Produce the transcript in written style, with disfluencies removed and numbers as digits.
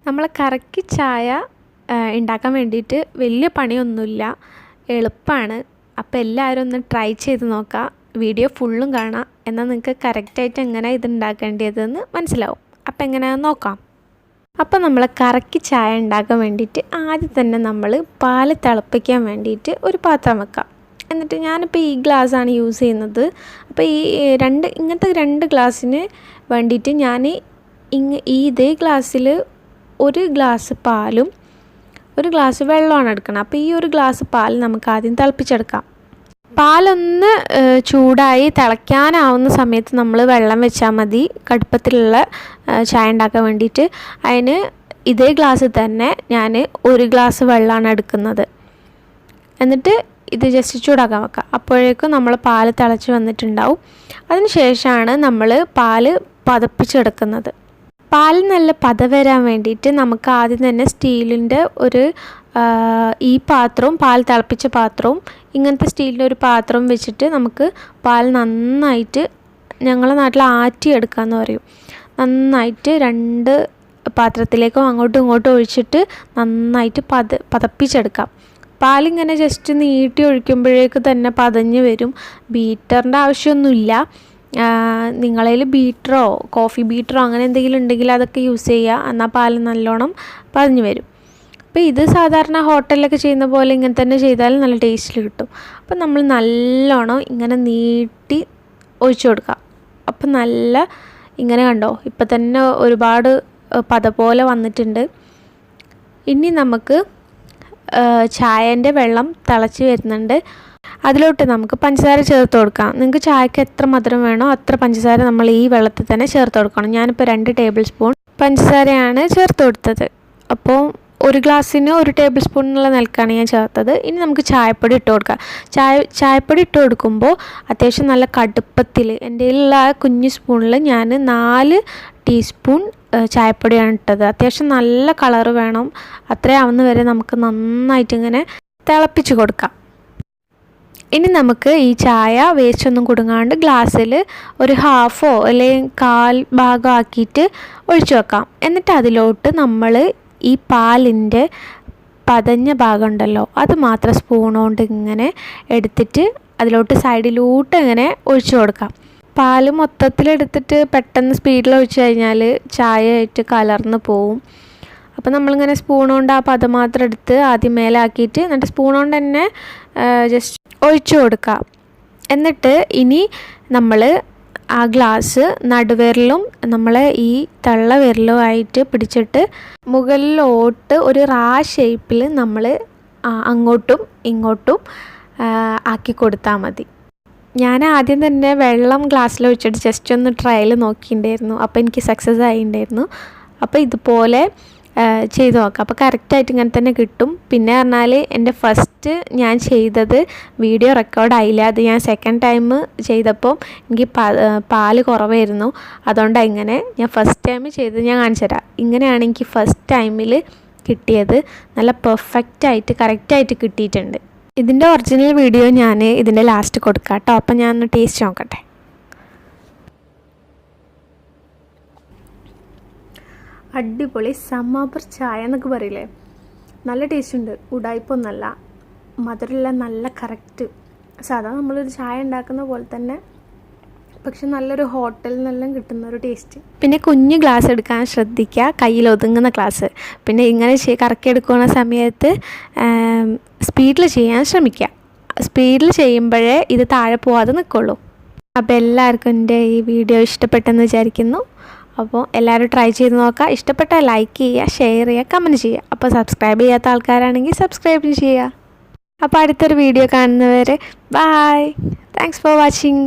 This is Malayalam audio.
നമ്മൾ കറക്കി ചായ ഉണ്ടാക്കാൻ വേണ്ടിയിട്ട് വലിയ പണിയൊന്നുമില്ല, എളുപ്പമാണ്. അപ്പോൾ എല്ലാവരും ഒന്ന് ട്രൈ ചെയ്ത് നോക്കുക. വീഡിയോ ഫുള്ളും കാണാം, എന്നാൽ നിങ്ങൾക്ക് കറക്റ്റായിട്ട് എങ്ങനെ ഇത് ഉണ്ടാക്കേണ്ടതെന്ന് മനസ്സിലാവും. അപ്പോൾ എങ്ങനെയാണെന്ന് നോക്കാം. അപ്പോൾ നമ്മൾ കറക്കി ചായ ഉണ്ടാക്കാൻ വേണ്ടിയിട്ട് ആദ്യം തന്നെ നമ്മൾ പാൽ തിളപ്പിക്കാൻ വേണ്ടിയിട്ട് ഒരു പാത്രം വെക്കാം. എന്നിട്ട് ഞാനിപ്പോൾ ഈ ഗ്ലാസ്സാണ് യൂസ് ചെയ്യുന്നത്. അപ്പോൾ ഈ ഇങ്ങനത്തെ 2 ഗ്ലാസ്സിന് വേണ്ടിയിട്ട് ഞാൻ ഇതേ ഗ്ലാസ്സിൽ 1 ഗ്ലാസ് പാലും 1 ഗ്ലാസ് വെള്ളമാണ് എടുക്കണം. അപ്പോൾ ഈ 1 ഗ്ലാസ് പാൽ നമുക്ക് ആദ്യം തിളപ്പിച്ചെടുക്കാം. പാലൊന്ന് ചൂടായി തിളയ്ക്കാനാവുന്ന സമയത്ത് നമ്മൾ വെള്ളം വെച്ചാൽ മതി, കടുപ്പത്തിലുള്ള ചായ ഉണ്ടാക്കാൻ വേണ്ടിയിട്ട്. അതിന് ഇതേ ഗ്ലാസ്സിൽ തന്നെ ഞാൻ 1 ഗ്ലാസ് വെള്ളമാണ് എടുക്കുന്നത്. എന്നിട്ട് ഇത് ജസ്റ്റ് ചൂടാക്കാൻ വെക്കാം. അപ്പോഴേക്കും നമ്മൾ പാൽ തിളച്ച് വന്നിട്ടുണ്ടാവും. അതിന് ശേഷമാണ് നമ്മൾ പാൽ പതപ്പിച്ചെടുക്കുന്നത്. പാൽ നല്ല പത വരാൻ വേണ്ടിയിട്ട് നമുക്ക് ആദ്യം തന്നെ സ്റ്റീലിൻ്റെ ഈ പാത്രവും പാൽ തിളപ്പിച്ച പാത്രവും ഇങ്ങനത്തെ സ്റ്റീലിൻ്റെ ഒരു പാത്രം വെച്ചിട്ട് നമുക്ക് പാൽ നന്നായിട്ട്, ഞങ്ങളുടെ നാട്ടിൽ ആറ്റിയെടുക്കാമെന്ന് പറയും, നന്നായിട്ട് 2 പാത്രത്തിലേക്കും അങ്ങോട്ടും ഇങ്ങോട്ടും ഒഴിച്ചിട്ട് നന്നായിട്ട് പതപ്പിച്ചെടുക്കാം. പാലിങ്ങനെ ജസ്റ്റ് നീട്ടി ഒഴിക്കുമ്പോഴേക്ക് തന്നെ പതഞ്ഞ് വരും. ബീറ്ററിൻ്റെ ആവശ്യമൊന്നുമില്ല. നിങ്ങളതിൽ ബീറ്ററോ കോഫി ബീറ്ററോ അങ്ങനെ എന്തെങ്കിലും ഉണ്ടെങ്കിൽ അതൊക്കെ യൂസ് ചെയ്യുക, എന്നാൽ പാൽ നല്ലോണം പതഞ്ഞ് വരും. അപ്പോൾ ഇത് സാധാരണ ഹോട്ടലിലൊക്കെ ചെയ്യുന്ന പോലെ ഇങ്ങനെ തന്നെ ചെയ്താൽ നല്ല ടേസ്റ്റിൽ കിട്ടും. അപ്പോൾ നമ്മൾ നല്ലോണം ഇങ്ങനെ നീട്ടി ഒഴിച്ചു കൊടുക്കുക. അപ്പം നല്ല ഇങ്ങനെ കണ്ടോ, ഇപ്പം തന്നെ ഒരുപാട് പത പോലെ വന്നിട്ടുണ്ട്. ഇനി നമുക്ക് ചായേൻ്റെ വെള്ളം തിളച്ച് വരുന്നുണ്ട്. അതിലോട്ട് നമുക്ക് പഞ്ചസാര ചേർത്ത് കൊടുക്കാം. നിങ്ങൾക്ക് ചായക്ക് എത്ര മധുരം വേണോ അത്ര പഞ്ചസാര നമ്മൾ ഈ വെള്ളത്തിൽ തന്നെ ചേർത്ത് കൊടുക്കണം. ഞാനിപ്പോൾ 2 ടേബിൾ സ്പൂൺ പഞ്ചസാരയാണ് ചേർത്ത് കൊടുത്തത്. അപ്പോൾ 1 ഗ്ലാസ്സിന് 1 ടേബിൾ സ്പൂൺ എന്നുള്ള നിലക്കാണ് ഞാൻ ചേർത്തത്. ഇനി നമുക്ക് ചായപ്പൊടി ഇട്ട് കൊടുക്കാം. ചായപ്പൊടി ഇട്ട് കൊടുക്കുമ്പോൾ അത്യാവശ്യം നല്ല കടുപ്പത്തിൽ, എൻ്റെ കയ്യിലുള്ള ആ കുഞ്ഞു സ്പൂണിൽ ഞാൻ 4 ടീസ്പൂൺ ചായപ്പൊടിയാണ് ഇട്ടത്. അത്യാവശ്യം നല്ല കളറ് വേണം. അത്രയാവുന്ന വരെ നമുക്ക് നന്നായിട്ട് ഇങ്ങനെ തിളപ്പിച്ച് കൊടുക്കാം. ഇനി നമുക്ക് ഈ ചായ വേസ്റ്റൊന്നും കുടുങ്ങാണ്ട് ഗ്ലാസ്സിൽ ഒരു ഹാഫോ അല്ലെങ്കിൽ 1/4 ഭാഗം ആക്കിയിട്ട് ഒഴിച്ചു വെക്കാം. എന്നിട്ട് അതിലോട്ട് നമ്മൾ ഈ പാലിൻ്റെ പതഞ്ഞ ഭാഗം ഉണ്ടല്ലോ, അത് മാത്രം സ്പൂൺ കൊണ്ട് ഇങ്ങനെ എടുത്തിട്ട് അതിലോട്ട് സൈഡിലോട്ട് ഇങ്ങനെ ഒഴിച്ചു കൊടുക്കാം. പാൽ മൊത്തത്തിലെടുത്തിട്ട് പെട്ടെന്ന് സ്പീഡിൽ ഒഴിച്ച് കഴിഞ്ഞാൽ ചായ ആയിട്ട് കലർന്ന് പോവും. അപ്പോൾ നമ്മളിങ്ങനെ സ്പൂൺ കൊണ്ട് ആ പദം മാത്രം എടുത്ത് ആദ്യം മേലാക്കിയിട്ട് എന്നിട്ട് സ്പൂൺ കൊണ്ട് തന്നെ ജസ്റ്റ് ഒഴിച്ചു കൊടുക്കാം. എന്നിട്ട് ഇനി നമ്മൾ ആ ഗ്ലാസ് നടുവിരലും നമ്മളെ ഈ തള്ളവിരലുമായിട്ട് പിടിച്ചിട്ട് മുകളിലോട്ട് ഒരു ഷേപ്പിൽ നമ്മൾ അങ്ങോട്ടും ഇങ്ങോട്ടും ആക്കി കൊടുത്താൽ മതി. ഞാൻ ആദ്യം തന്നെ വെള്ളം ഗ്ലാസ്സിൽ ഒഴിച്ചിട്ട് ജസ്റ്റ് ഒന്ന് ട്രയൽ നോക്കിയിട്ടുണ്ടായിരുന്നു. അപ്പോൾ എനിക്ക് സക്സസ് ആയിട്ടുണ്ടായിരുന്നു. അപ്പോൾ ഇതുപോലെ ചെയ്ത് നോക്കാം. അപ്പോൾ കറക്റ്റായിട്ട് ഇങ്ങനെ തന്നെ കിട്ടും. പിന്നെ പറഞ്ഞാൽ എൻ്റെ ഫസ്റ്റ് ഞാൻ ചെയ്തത് വീഡിയോ റെക്കോർഡായില്ല. അത് ഞാൻ സെക്കൻഡ് ടൈം ചെയ്തപ്പോൾ എനിക്ക് പാല് കുറവായിരുന്നു. അതുകൊണ്ടാണ് ഇങ്ങനെ ഞാൻ ഫസ്റ്റ് ടൈം ചെയ്തത് ഞാൻ കാണിച്ചു തരാം. ഇങ്ങനെയാണ് എനിക്ക് ഫസ്റ്റ് ടൈമിൽ കിട്ടിയത്. നല്ല പെർഫെക്റ്റായിട്ട് കറക്റ്റായിട്ട് കിട്ടിയിട്ടുണ്ട്. ഇതിൻ്റെ ഒറിജിനൽ വീഡിയോ ഞാൻ ഇതിൻ്റെ ലാസ്റ്റ് കൊടുക്കാം കേട്ടോ. അപ്പം ഞാൻ ഒന്ന് ടേസ്റ്റ് നോക്കട്ടെ. അടിപൊളി സമ്മർ ചായ എന്നൊക്കെ പറയില്ലേ, നല്ല ടേസ്റ്റ് ഉണ്ട്. ഉടായ്പൊന്നല്ല, മധുരമെല്ലാം നല്ല കറക്റ്റ്, സാധാരണ നമ്മളൊരു ചായ ഉണ്ടാക്കുന്ന പോലെ തന്നെ, പക്ഷെ നല്ലൊരു ഹോട്ടലിൽ നിന്നെല്ലാം കിട്ടുന്ന ഒരു ടേസ്റ്റ്. പിന്നെ കുഞ്ഞ് ഗ്ലാസ് എടുക്കാൻ ശ്രദ്ധിക്കുക, കയ്യിൽ ഒതുങ്ങുന്ന ഗ്ലാസ്. പിന്നെ ഇങ്ങനെ കറക്കിയെടുക്കുന്ന സമയത്ത് സ്പീഡിൽ ചെയ്യാൻ ശ്രമിക്കുക. സ്പീഡിൽ ചെയ്യുമ്പോഴേ ഇത് താഴെ പോവാതെ നിൽക്കുള്ളൂ. അപ്പോൾ എല്ലാവർക്കും എൻ്റെ ഈ വീഡിയോ ഇഷ്ടപ്പെട്ടെന്ന് വിചാരിക്കുന്നു. അപ്പോൾ എല്ലാവരും ട്രൈ ചെയ്ത് നോക്കുക. ഇഷ്ടപ്പെട്ടാൽ ലൈക്ക് ചെയ്യുക, ഷെയർ ചെയ്യുക, കമൻറ്റ് ചെയ്യുക. അപ്പോൾ സബ്സ്ക്രൈബ് ചെയ്യാത്ത ആൾക്കാരാണെങ്കിൽ സബ്സ്ക്രൈബ് ചെയ്യുക. അപ്പോൾ അടുത്തൊരു വീഡിയോ കാണുന്നവരെ ബൈ. Thanks for watching.